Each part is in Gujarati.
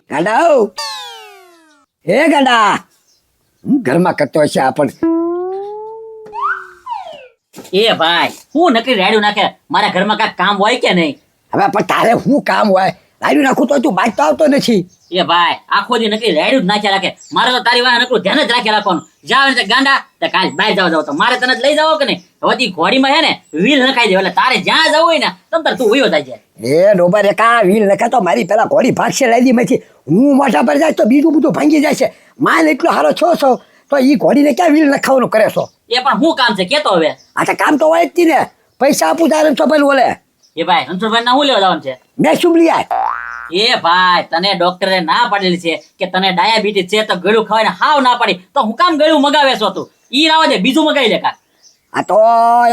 ગાંડા હે ગાંડા હું ઘરમાં કરતો હશે આપણ એ ભાઈ હું નકરી રાડ્યું નાખે મારા ઘરમાં કાંઈક કામ હોય કે નહીં? હવે પણ તારે શું કામ હોય લાવ્યું નાખું તો તું બાજતો આવતો નથી. એ ભાઈ આખો દી નકરી રાડ્યું જ નાખ્યા રાખે. મારે તો તારી વાહ નકરું ધ્યાન જ રાખ્યા રાખવાનું. જાવ ને ગાંડા તો કાલ બહાર જાવ તો મારે તને જ લઈ જાવ કે નહીં? હવે તી ઘોડીમાં હે ને વ્હીલ નખાઈ દે એટલે તારે જ્યાં જવું હોય ને તમ તાર તું ઉયો થાય છે. એ ડોબર કા વ્હીલ નખે તો મારી પેલા ઘોડી ભાગશે લાદી માંથી હું મોઢા પર જાય તો બીજું બધું ભાંગી જાય છે. માલ એટલો હારો છો તો ઈ ઘોડીને ક્યાં વ્હીલ નખાવાનું કરે છો? એ પણ શું કામ છે કેતો હવે? આ તો કામ તો હોય જ તી ને પૈસા આપું તારે તો પેલું બોલે એ ભાઈ હંસુરભાઈ ના શું લેવા જવાનું છે? મેં શું લઈ આય? એ ભાઈ તને ડોક્ટરે ના પાડેલી છે કે તને ડાયાબિટીસ છે તો ગળું ખવાય ને હાવ ના પાડી તો હું કામ ગળું મગાવે છો તું? ઈ રાવા દે બીજું મગાવી લે કા. આ તો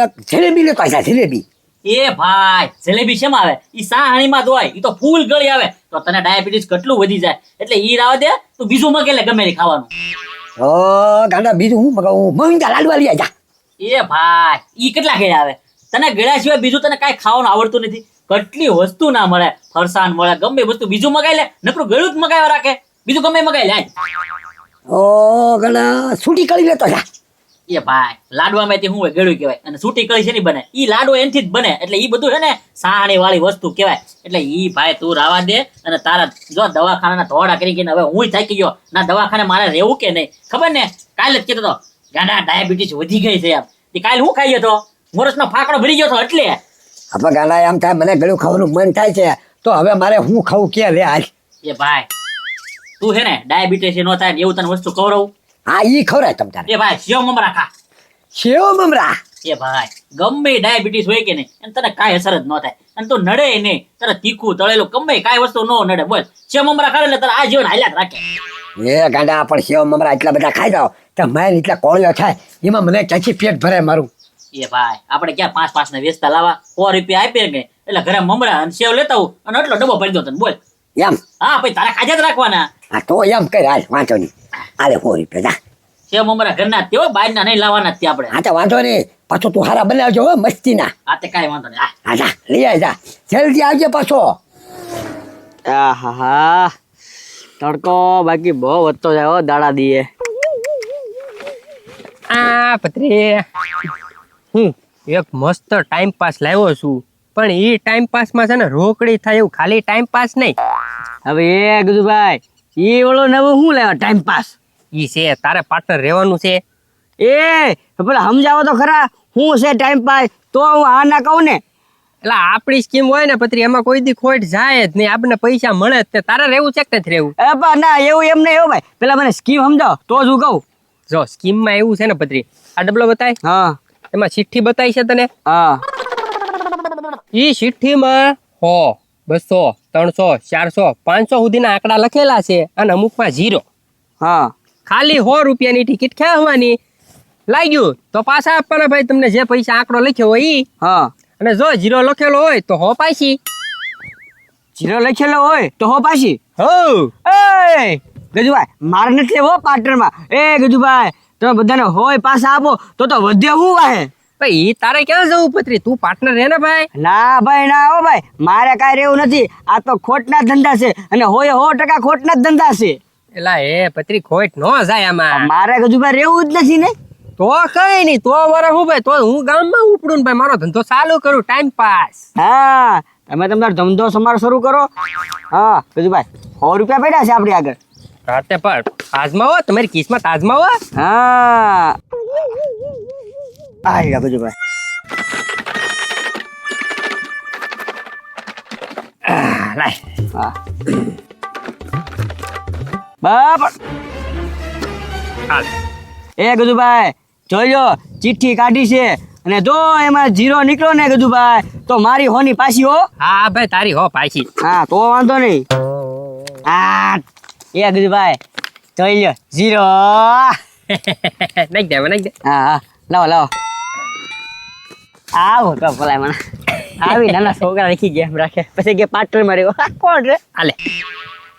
એક જલેબી લેતો છે જલેબી. એ ભાઈ જલેબી શેમાં આવે? ઈ સાહાણીમાં જ હોય. ઈ તો ફૂલ ગળી આવે તો તને ડાયાબિટીસ કેટલું વધી જાય એટલે ઈ રાવા દે તું બીજું મગાવી લે ગમે તે ખાવાનું. ઓ ગાંડા બીજું હું મગાવું મહિંદા લાડવા લઈ જા. એ ભાઈ ઈ કેટલા ગળ્યા આવે? તને ગળ્યા સિવાય બીજું તને કાંઈ ખાવાનું આવડતું નથી. કેટલી વસ્તુ ના મળે, ફરસાણ મળે, ગમે વસ્તુ બીજું મગાવી લે. નકરું ગળું જ મગાવ્યા રાખે, બીજું ગમે મગાવી લે. ઓ ગાંડા છૂટી કરી લેતો જા. એ ભાઈ લાડવામાં તે શું હોય ગળું કહેવાય અને સૂટી કળી છે ની બને. ઈ લાડવો એનથી જ બને એટલે ઈ બધું છે ને સાણી વાળી વસ્તુ કહેવાય. એટલે ઈ ભાઈ તું રાવા દે અને તારા જો દવાખાના ધોડા કરી ગઈ હવે હું થાકી ગયો ના દવાખાને મારે રહેવું કે નહીં ખબર ને? કાલે જ કહેતો હતો ગાંડા ડાયાબિટીસ વધી ગઈ છે એમ. તે કાલે હું ખાઈ ગયો તો મોરસનો ફાકડો ભરી ગયો હતો એટલે આપણે ગાંડા એમ થાય મને ગળું ખાવાનું મન થાય છે તો હવે મારે હું ખાવું કે લે હાલ. એ ભાઈ તું છે ને ડાયાબિટીસ ન થાય એવું તને વસ્તુ ખવડાવું. હા ઈ ખવડાય તમ તારે. એ ભાઈ સેવ મમરા ખા. સેવ મમરા? એ ભાઈ ગમે ડાયાબિટીસ હોય કે નહીં અને તને કાંઈ અસર જ ન થાય અને તું નડે નહીં. તારે તીખું તળેલું ગમે કાંઈ વસ્તુ ન નડે. બોલ સેવ મમરા ખાય એટલે તારે આ જીવન હાલ્યા જ રાખે. એ ગાંડા પણ સેવ મમરા એટલા બધા ખાઈ જાવ તો મારે એટલા કોળિયો થાય એમાં મને ક્યાંથી પેટ ભરાય મારું. એ ભાઈ આપણે ક્યાં 5-5 ને વેચતા લાવવા? 100 રૂપિયા આપીએ કે એટલે ઘરે મમરા અને સેવ લેતા આવું અને એટલો ડબ્બો ભરી દો તને. બોલ એમ? હા ભાઈ તારે ખાજા જ રાખવાના. હા તો એમ કર હાલ વાંધો નહીં. હાલે 100 રૂપિયા જા. સેવ મમરા ઘરના તેઓ બહારના નહીં લાવવાના જ આપણે. હા તો વાંધો નહીં પાછો તું હારા બનાવજો હો મસ્તી ના. આ તે કાંઈ વાંધો નહીં. હા જા લઈ આય જા જલ્દી આવજે પાછો. આહા તડકો બાકી બહુ વધતો જાય હો દાડા દીએ. આ પત્રી હું એક મસ્ત ટાઈમ પાસ લાવ્યો છું પણ એ ટાઈમ પાસમાં છે ને રોકડી થાય એવું ખાલી ટાઈમ પાસ નહીં. હવે એ ગજુભાઈ એ ઓલો નવો શું લેવા ટાઈમ પાસ? ઈ છે તારે પાર્ટનર રહેવાનું છે. એ પેલા સમજાવો તો ખરા શું છે ટાઈમ પાસ તો હું હા ના કહું ને. એટલે આપણી સ્કીમ હોય ને પત્રી એમાં કોઈ દી ખોટ જાય જ નહીં. આપણને પૈસા મળે જ તે તારે રહેવું છે કે નથી રહેવું? એ પણ ના એવું એમ નહીં. એવું ભાઈ પેલા મને સ્કીમ સમજાવો તો જ હું કહું. જો સ્કીમમાં એવું છે ને પત્રી આ ડબલો બતાય હા એમાં ચિઠ્ઠી બતાવી છે તને. હા ઈ ચિઠ્ઠીમાં 100, 200, 300, 400, 500 સુધીના આંકડા લખેલા છે અને અમુકમાં 0. હા ખાલી 100 રૂપિયાની ટિકિટ ખેંચવાની. લાગ્યું તો પાછા આપવાના ભાઈ તમને જે પૈસા આંકડો લખ્યો હોય ઈ. હા અને જો 0 લખેલો હોય તો 100 પાછી. 0 લખેલો હોય તો હો પાછી. હો એ ગજુભાઈ મારે નથી લેવો પાર્ટનરમાં. એ ગજુભાઈ તમે બધાને હોય પાછા આપો તો વધે હું વાહે. ભાઈ ઈ તારે ક્યાં જવું પત્રી? તું પાર્ટનર રહે ને ભાઈ. ના ભાઈ ના હો ભાઈ મારે કાંઈ રહેવું નથી. આ તો ખોટના ધંધા છે અને હોય 100% ખોટના જ ધંધા છે. એલા એ પત્રી ખોટ ન જાય આમાં. મારે ગજુભાઈ રહેવું જ નથી ને. તો કઈ નહીં તો વરે હું ભાઈ તો હું ગામમાં ઉપડું ને ભાઈ મારો ધંધો ચાલુ કરું ટાઈમ પાસ. હા તમે તમારો ધંધો સમાર શરૂ કરો. હા ગજુભાઈ 100 રૂપિયા પડ્યા છે આપણી આગળ. રાતે પર આજમાવો તમારી કિસ્મત આજમાવો. હા આ ગજુભાઈ લાય હા બાપ. હાલ એ ગજુભાઈ જોઈજો ચિઠ્ઠી કાઢી છે અને જો એમાં 0 નીકળ્યો ને ગજુભાઈ તો મારી હોની પાછી હો. હા ભાઈ તારી હો પાછી. હા તો વાંધો નહીં. હા એ ગજુભાઈ જોઈ લ્યો 0. નાખ દે નાખ દે. હા હા લાવો લાવો. આવો તો ભલાય મને આવી નાના છોકરા રાખી ગયા એમ રાખે પછી કે પાર્ટનર માં રહ્યો. કોણ રે? હાલે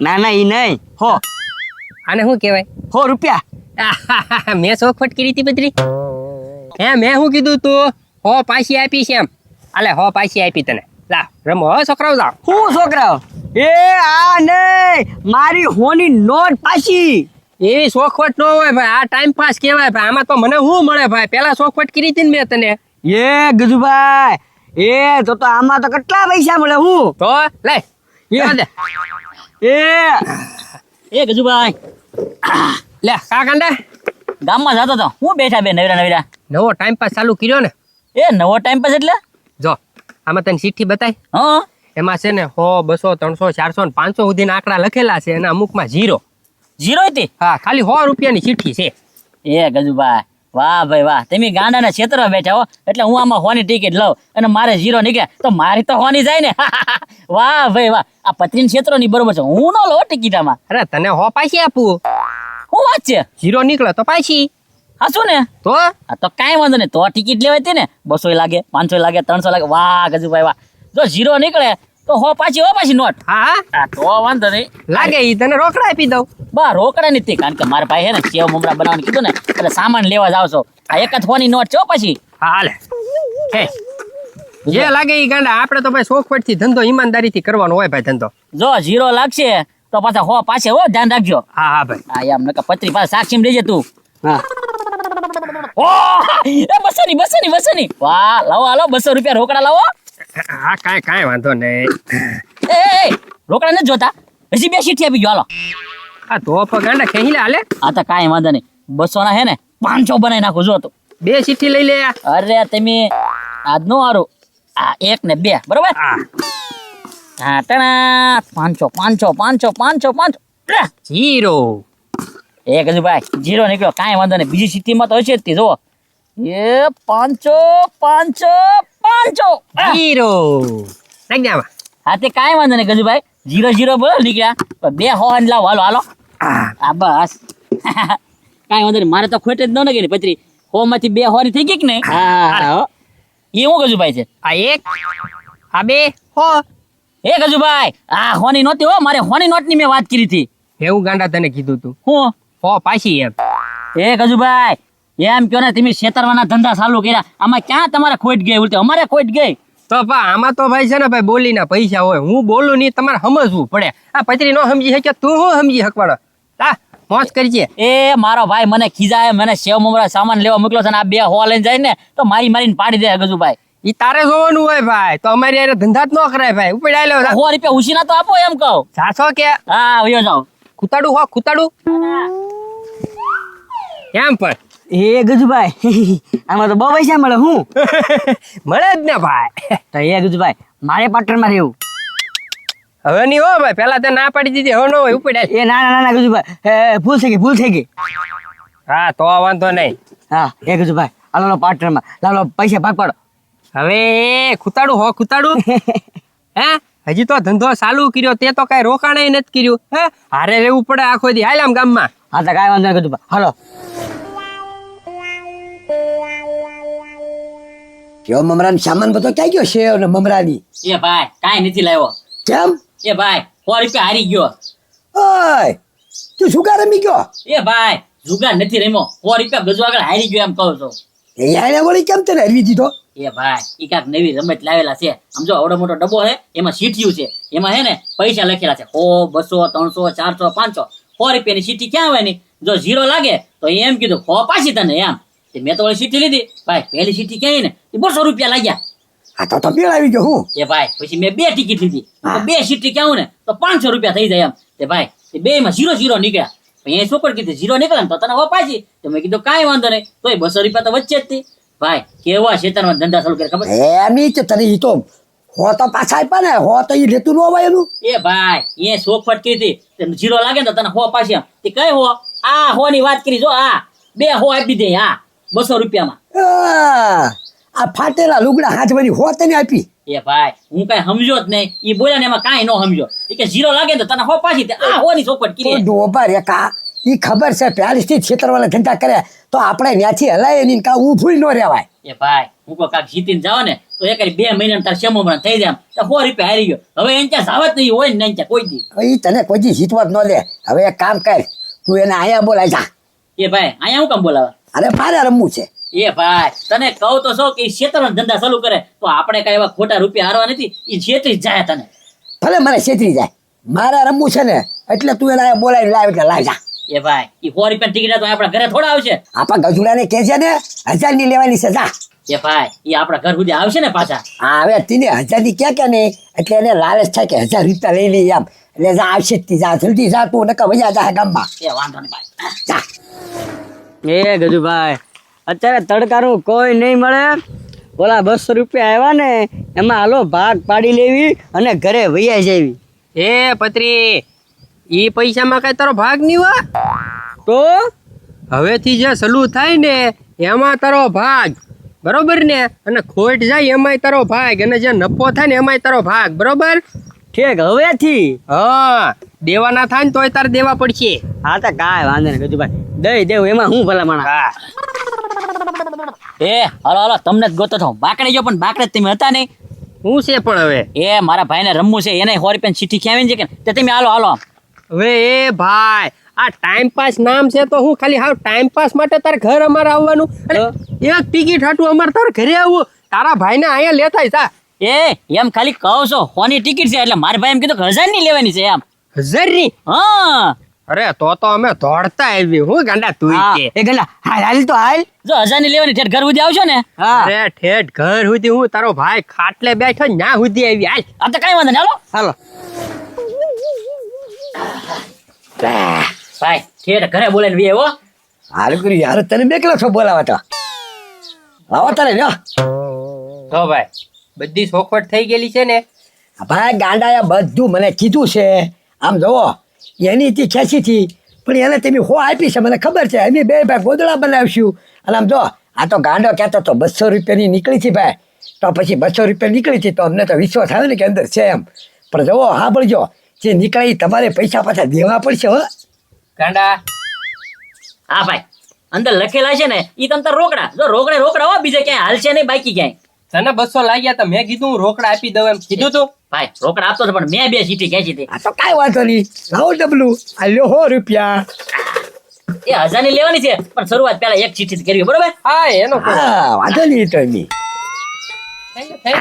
ના ના ઈ નહીં હો આને શું કહેવાય? 100 રૂપિયા. મેં શોખફટ કરી હતી પત્રી. હે મેં શું કીધું તું 100 પાછી આપીશ એમ. હાલે 100 પાછી આપી તને. લા રમો હો છોકરાઓ જાઓ. હું છોકરાઓ એ આ નહીં, મારી હોની નોટ પાછી. એવી શોખવટ ન હોય ભાઈ, આ ટાઈમ પાસ કહેવાય ભાઈ. આમાં તો મને શું મળે ભાઈ, પેલા શોખવટ કરી હતી ને મેં તને. એ ગજુભાઈ, એ તો આમાં તો કેટલા પૈસા મળે હું તો લે એ દે એ ગજુભાઈ લે કા કાંડા ગામમાં જતો તો હું બેઠા બે નવરા નવરા. નવો ટાઈમ પાસ ચાલુ કર્યો ને. એ નવો ટાઈમ પાસ એટલે જો આમાં તને ચિઠ્ઠી બતાય. હા એમાં છે ને 100 200 300 400 ને 500 સુધીના આંકડા લખેલા છે અને અમુકમાં 0. જીરો હતી. હા ખાલી 100 રૂપિયાની ચિઠ્ઠી છે. એ ગજુભાઈ વાહ ભાઈ વાહ, તમે ગાંડાના ક્ષેત્રમાં બેઠા હો એટલે હું આમાં હોની ટિકિટ લઉં અને મારે જીરો નીકળે તો મારી તો હોની જાય ને. વાહ ભાઈ વાહ, આ પત્રીન ક્ષેત્રોની બરોબર છે, હું ન લો ટિકિટ આમાં. અરે તને 100 પાછી આપું. શું વાત છે? 0 નીકળે તો પાછી. હા શું ને તો આ તો કાંઈ વાંધો નહીં, તો ટિકિટ લેવાય હતી ને 200 લાગે 500 લાગે 300 લાગે. વાહ ગજુભાઈ વાહ, જો જીરો નીકળે તો હો પાછી નોટ. હા હા તો વાંધો નહીં, લાગે ઈ તને રોકડા આપી દઉં. બા રોકડા નથી, કારણ કે મારા ભાઈ હે ને સેવ મમરા બનાવવાનું કીધું ને એટલે સામાન લેવા જાવ છો. આ એક જ હોની નોટ છે હો પછી. હા હાલે હે જે લાગે ઈ ગાંડા, આપણે તો ભાઈ શોખવટથી ધંધો ઈમાનદારીથી કરવાનો હોય ભાઈ ધંધો. જો જીરો લાગશે તો પાછા હો પાછે હો ધ્યાન રાખજો. હા હા ભાઈ હા એમ નકા પત્રી પાસે સાક્ષી લેજે તું. હા ઓહ, એ 200 ની. વાહ લાવો હાલો 200 રૂપિયા રોકડા લાવો. હા કાંઈ વાંધો નહીં. એ રોકડા નથી જોતા, હજી 2 ચિઠ્ઠી આપી ગયો હાલો. હા તો પણ ગાંડા ખેહી લે હાલે. આ તો કાંઈ વાંધો નહીં, 200 ના હે ને 500 બનાવી નાખો જો તો. 2 ચિઠ્ઠી લઈ લે. અરે તમે આજનો હારું આ 1 ને 2 બરોબર. હા હા ટણા 500 લે. 0. એ ગજુભાઈ જીરો નીકળ્યો, કાંઈ વાંધો નહીં, બીજી ચિઠ્ઠીમાં તો હશે જ તે જો. એ 500 0 નાખ દે આમાં. હા તે કાંઈ વાંધો નહીં ગજુભાઈ, 0 બોલો નીકળ્યા તો 2 હોન લાવો હાલો હાલો. આ બસ કાંઈ વાંધો નહીં, મારે તો ખોટે જ ન નગી પત્રી 100 માંથી 2 હોરી થઈ ગઈ કે નહીં. હા એ હું ગજુભાઈ છે. આ 1 આ 2 હો. એ ગજુભાઈ આ હોની નહોતી હો, મારે હોની નોટની મેં વાત કરી હતી. એવું ગાંડા તને કીધું તું હું 100 પાછી એમ. એ ગજુભાઈ એમ કયો ને તમે છેતરવાના ધંધા ચાલુ કર્યા, આમાં ક્યાં તમારે ખોટ ગઈ, ઉલટી અમારે ખોટ ગઈ. તો આમાં તો ભાઈ છે ને ભાઈ બોલીના પૈસા હોય, હું બોલું નહીં તમારે સમજવું પડે. આ પત્રી નો સમજી શકે તું હું સમજી શકવાનો. હા મોજ કરજે. એ મારો ભાઈ મને ખીજાય, મને સેવ મમરા સામાન લેવા મોકલો છે ને આ 2 હો લઈને જાય ને તો મારીને પાડી દે ગજુભાઈ. ઈ તારે જોવાનું હોય ભાઈ, તો અમારી યારે ધંધા જ ન કરાય ભાઈ. ઉપર ડાયલો 100 રૂપિયા ઉછીના તો આપો એમ કહું. સાસો કે હા વયો જાઓ. ખૂતાડું હો ખૂતાડું એમ પણ એ ગજુભાઈ આમાં તો બહુ પૈસા મળે હું મળે જ ને ભાઈ. તો એ ગજુભાઈ મારે પાર્ટનરમાં રહેવું. હવે નહીં હો ભાઈ, પેલા તે ના પાડી દીધી, હવે ન હોય. ઉપર ડાય એ ના ગજુભાઈ ભૂલ થઈ ગઈ. હા તો વાંધો નહીં. હા એ ગજુભાઈ હાલો પાર્ટનરમાં લાલો પૈસા ભાગ પાડો. હવે ખૂતાડું હો ખૂતાડું હે હજી તો ધંધો ચાલુ કર્યો, તે તો કઈ રોકાણ નથી કર્યું. હે હારે રહેવું પડે આખો દી. હાલ આમ ગામમાં. હા તો કાંઈ વાંધો નહીં ગજુભાઈ હાલો. કેવો મમરાનો સામાન બધો ક્યાં ગયો સેવ ને મમરાની? એ ભાઈ કાંઈ નથી લાવ્યો. કેમ? એ ભાઈ 100 રૂપિયા હારી ગયો. ઓય તું શું કા રમી ગયો? એ ભાઈ જુગાર નથી રમ્યો, 100 રૂપિયા ગજુ આગળ હારી ગયો એમ કહું છું. એ યાર વળી કેમ તને હરવી દીધો? એ ભાઈ ઈ કાંઈક નવી રમત લાવેલા છે. આમ જો આવડો મોટો ડબ્બો છે, એમાં સીટીયું છે, એમાં હે ને પૈસા લખેલા છે 100 200 300 400 500. 100 રૂપિયાની સીટી ક્યાં હોય ની, જો 0 લાગે તો એમ કીધું 100 પાછી તને એમ. મેં તો સીટી લીધી ભાઈ, પહેલી સીટી ક્યાં ને 200 રૂપિયા લાગ્યા. આ તો મેળ આવી ગયો હું. એ ભાઈ પછી મેં 2 ટિકિટ લીધી તો 2 સીટી ક્યાં ને તો 500 રૂપિયા થઈ જાય એમ. તે ભાઈ એ 2 માં 0 નીકળ્યા. પછી શું પણ કીધું 0 નીકળે ને તો તને 100 પાછી. તો મેં કીધું કાંઈ વાંધો નહીં, તોય 200 રૂપિયા તો વચ્ચે જ થી. ભાઈ કેવા શેતાનમાં ધંધા ચાલુ કરે ખબર? એમ ઈ તો તને ઈ તો હો તો પાછા આપ્યા ને, હો તો ઈ લેતું ન હોય એનું. એ ભાઈ એ શોખફટ કરી હતી, 0 લાગે ને તો તને 100 પાછી એમ. તે કઈ હો આ 100 ની વાત કરી, જો આ 2 100 આપી દે આ 200 રૂપિયામાં. આ ફાટેલા લુગડા હાથવાની હો તને આપી. એ ભાઈ હું કઈ સમજો જ નહીં, ઈ બોલ્યા ને એમાં કાંઈ ન સમજો. એ કે 0 લાગે ને તો તને 100 પાછી. આ 100 ની શોખફટ કરી. ડોબા રે કા ઈ ખબર છે પહેલીથી છેતરવાના ધંધા કરે તો આપણે ત્યાંથી હલાય નહીં કા ઊભું ન રહેવાય. એ ભાઈ હું કોઈ કાંક જીતીને જાવ ને તો એક 2 મહિના તાર શેમોમાં થઈ જાય તો 100 રૂપિયા હારી ગયો. હવે એને ત્યાં સાવત નહીં હોય ને ત્યાં કોઈ દી. ઈ તને કોઈ દી જીતવા જ ન લે. હવે એક કામ કર, તું એને અહીંયા બોલાય જા. એ ભાઈ અહીંયા હું કામ બોલાવા? અરે મારે રમવું છે. એ ભાઈ તને કહું તો છો કે છેતરવાનો ધંધા ચાલુ કરે તો આપણે કઈ એવા ખોટા રૂપિયા હારવા નથી, ઈ છેતરી જ જાય તને. ભલે મને છેતરી જાય મારે રમવું છે ને એટલે તું એને બોલાવી લાવ એટલે લાવ જા. એ ભાઈ ઈ 100 રૂપિયાની ટિકિટ તો આપણા ઘરે થોડા આવશે. આપણા ગજુડાને કહે છે ને 1000 ની લેવાની છે જા. એ ભાઈ ઈ આપણા ઘર સુધી આવશે ને પાછા. હા હવે તીને 1000 ની ક્યાં ને એટલે એને લાલચ થાય કે 1000 રૂપિયા લઈ લઈ એમ એટલે જા આવશે જ તી જા જલ્દી જા તું નકર વયા જા ગામમાં એ વાંધો નહીં ભાઈ. જા. એ ગજુભાઈ અત્યારે તડકાનું કોઈ નહીં મળે. ઓલા 200 રૂપિયા આવ્યા ને એમાં હાલો ભાગ પાડી લેવી અને ઘરે વૈયા જવી. એ પત્રી ઈ પૈસામાં કઈ તારો ભાગ નહીં હોય. તો હવેથી જે સલું થાય ને એમાં તારો ભાગ, બરોબર ને? અને ખોટ જાય એમાંય તારો ભાગ, અને જે નફો થાય ને એમાંય તારો ભાગ, બરોબર? ઠીક હવેથી. હા, દેવાના થાય ને તોય તારે દેવા પડશે. હા તો કાંઈ વાંધો નહીં ગજુભાઈ, દઈ દેવું એમાં હું ભલા માણા. હા, એ હાલો હાલો તમને જ ગોતો છો. બાકડે જો પણ બાકડે જ તમે હતા નહીં. હું છે પણ હવે એ મારા ભાઈને રમવું છે એને 100 રૂપિયાની ચીઠી ખેવીને છે કે તે તમે હાલો હાલો. હવે એ ભાઈ આ ટાઈમ પાસ નામ છે તો હું ખાલી હાવ ટાઈમ પાસ માટે તારે ઘર અમારે આવવાનું? અરે એક ટિકિટ હાટું અમારે તારે ઘરે આવવું? તારા ભાઈને અહીંયા લેતા જા. એ એમ ખાલી કહો છો હોની ટિકિટ છે એટલે મારા ભાઈ એમ કીધું કે 1000 ની લેવાની છે એમ. 1000 ની? હા અરે તો અમે દોડતા આવી. હું ગાંડા તું હા, કે? એ ગંડા હાલ હાલ તો હાલ. જો 1000 ની લેવાની ઠેઠ ઘર સુધી આવશો ને. હા અરે ઠેઠ ઘર સુધી હું તારો ભાઈ ખાટલે બેઠો ન્યા સુધી આવી. હાલ. આ તો કઈ વાંધો નહીં હાલો. હાલો. ભાઈ ઠેઠ ઘરે બોલાવીને વી આવ્યો. હાલ કરી યાર તને બેકલો છો બોલાવા તો આવો તારે લ્યો. તો ભાઈ બધી સોખવટ થઈ ગયેલી છે ને? ભાઈ ગાંડાએ બધું મને કીધું છે. આમ જોવો એની થી ખેંચી થી પણ એને તમે હો આપી છે મને ખબર છે. અમે બે ભાઈ ગોદડા બનાવશું અને આમ જો આ તો ગાંડો કહેતો તો 200 રૂપિયાની નીકળી હતી ભાઈ, તો પછી 200 રૂપિયા નીકળી હતી તો અમને તો વિશ્વાસ આવે ને કે અંદર છે એમ. પણ જોવો હા પડજો જે નીકળી તમારે પૈસા પાછા દેવા પડશે હો ગાંડા. હા ભાઈ અંદર લખેલા છે ને ઈ તમ તાર રોકડા. જો રોકડે રોકડા હો, બીજે ક્યાંય હાલશે નહીં બાકી ક્યાંય. તને 200 લાગ્યા તો મેં કીધું હું રોકડા આપી દઉં એમ કીધું તું. ભાઈ રોકડા આપતો હતો પણ મેં 2 ચીઠી ખેંચી હતી. આ તો કાંઈ વાંધો નહીં લાવો ડબલું આ લ્યો 100 રૂપિયા. એ 1000 ની લેવાની છે પણ શરૂઆત પહેલા એક ચીઠી કરવી બરોબર. હા એનો કોઈ હા વાંધો નહીં તો એમની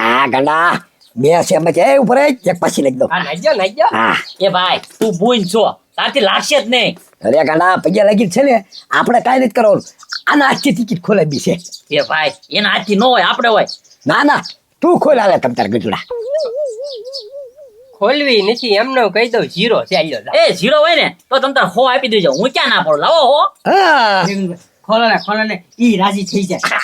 હા ગાંડા બે છે એમ છે ઉપર એક પાછી લખી દો. હા નાઈ હા એ ભાઈ તું બુન છો તારથી લાગશે જ નહીં. અરે ગાંડા પૈયા લાગી છે ને આપણે કાંઈ નથી કરવાનું. આના આજથી ટિકિટ ખોલાવી છે. એ ભાઈ એના હાથથી ન હોય આપણે હોય. ના ના તું ખોલ આલે તમ તાર ગજુડા. ખોલવી નથી એમને કહી દઉં 0 છે. આલ્યો જા. એ 0 હોય ને તો તમ તાર હો આપી દેજો. હું ક્યાં ના પડું. લાવો હો. હા ખોલો ને ઈ રાજી થઈ જાય.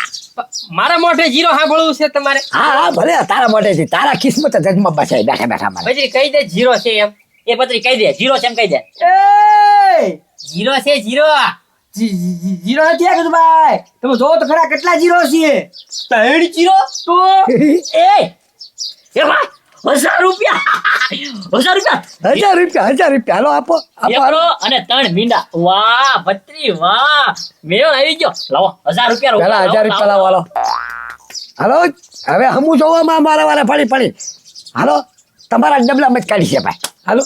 મારા મોઢે 0 સાંભળવું છે તમારે? હા હા ભલે તારા મોઢેથી તારા કિસ્મત જગમાં બસાય બેઠા બેઠા મારે. પછી કહી દે 0 છે એમ. એ પત્રી કહી દે 0 છે એમ કહી દે. એ 0 છે 0. જીરો નથી આ ગજુભાઈ, તમે જોવો તો ખરા કેટલા જીરો છે. 3 0 તો એ ભાઈ 1000 રૂપિયા 1000 રૂપિયા 1000 રૂપિયા હાલો આપો આપો એકડો અને 3 મીંડા. વાહ પત્રી વાહ મેળ આવી ગયો. લાવો 1000 રૂપિયા પેલા 1000 રૂપિયા લાવો હાલો હાલો હવે હમું જોવામાં મારા વાળા ફાડી ફાડી હાલો તમારા ડબલામાં જ કાઢી છે ભાઈ હાલો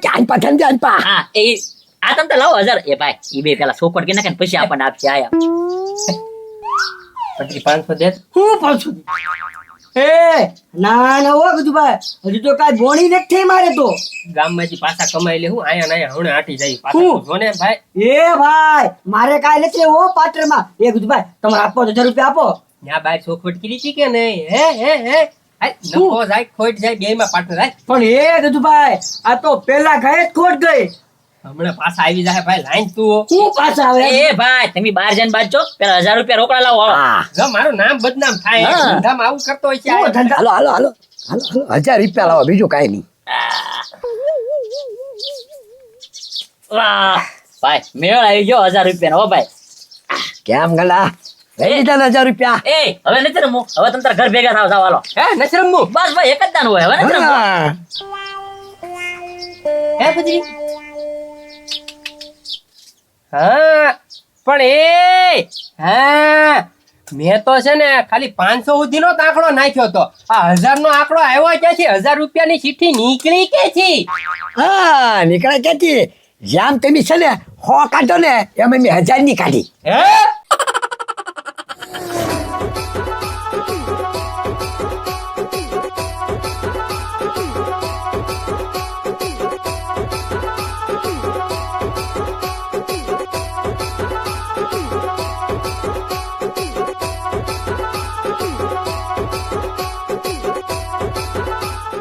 જાન પા ઠંડી જાન પા. હા એ આ તમ તો લાવો 1000. એ ભાઈ ઈ બે પેલા સોપડ કે નાખે ને પછી આપણને આપશે આયા. પછી 500 દે. હું પાછું એ ના ના હો ગજુભાઈ, હજુ તો કાંઈ બોણી નથી થઈ મારે તો. ગામમાંથી પાછા કમાઈ લે. હું આયા નાયા હમણાં આટી જાય પાછા. હું? તું જો ને ભાઈ. એ ભાઈ મારે કાંઈ નથી હો પાટરમાં. એ ગજુભાઈ તમારે આપો 1000 રૂપિયા આપો. ન્યા બાર ચોખવટ કરી હતી કે નહીં? હે હાલ, નફો જાય ખોટ જાય બેયમાં પાટો જાય. પણ એ ગજુભાઈ આ તો પેલા ગયે જ ખોટ ગઈ. હમણાં પાછા આવી જાય ભાઈ. લાઈન તું હું પાછા આવે એ ભાઈ તમે બહાર જઈને બાજજો પેલા 1000 રૂપિયા રોકડા લાવો હાલો. હા જો મારું નામ બદનામ થાય. હા. ધંધામાં આવું કરતો હોય છે હું આ. ધંધા હાલો હાલો હાલો હાલો 1000 રૂપિયા લાવો બીજું કાંઈ નહીં. વાહ ભાઈ મેળ આવી ગયો 1000 રૂપિયાનો. હો ભાઈ કેમ ગલા લઈ લીધા ને 1000 રૂપિયા. એ હવે નથી રમવું. હવે તમે તારા ઘર ભેગા થાવ જાવ હાલો. હે નથી રમવું? બસ ભાઈ એક જ દાન હોય. હવે નથી રમવું. હા હે પછી હા પણ હા મેં તો છે ને ખાલી 500 સુધીનો જ આંકડો નાખ્યો તો. આ 1000 નો આંકડો આવ્યો ક્યાંથી? 1000 રૂપિયાની ચીઠી નીકળી ક્યાંથી? હા નીકળે ક્યાંથી? જેમ તમે છે ને 100 કાઢો ને એમ મેં 1000 ની કાઢી. હે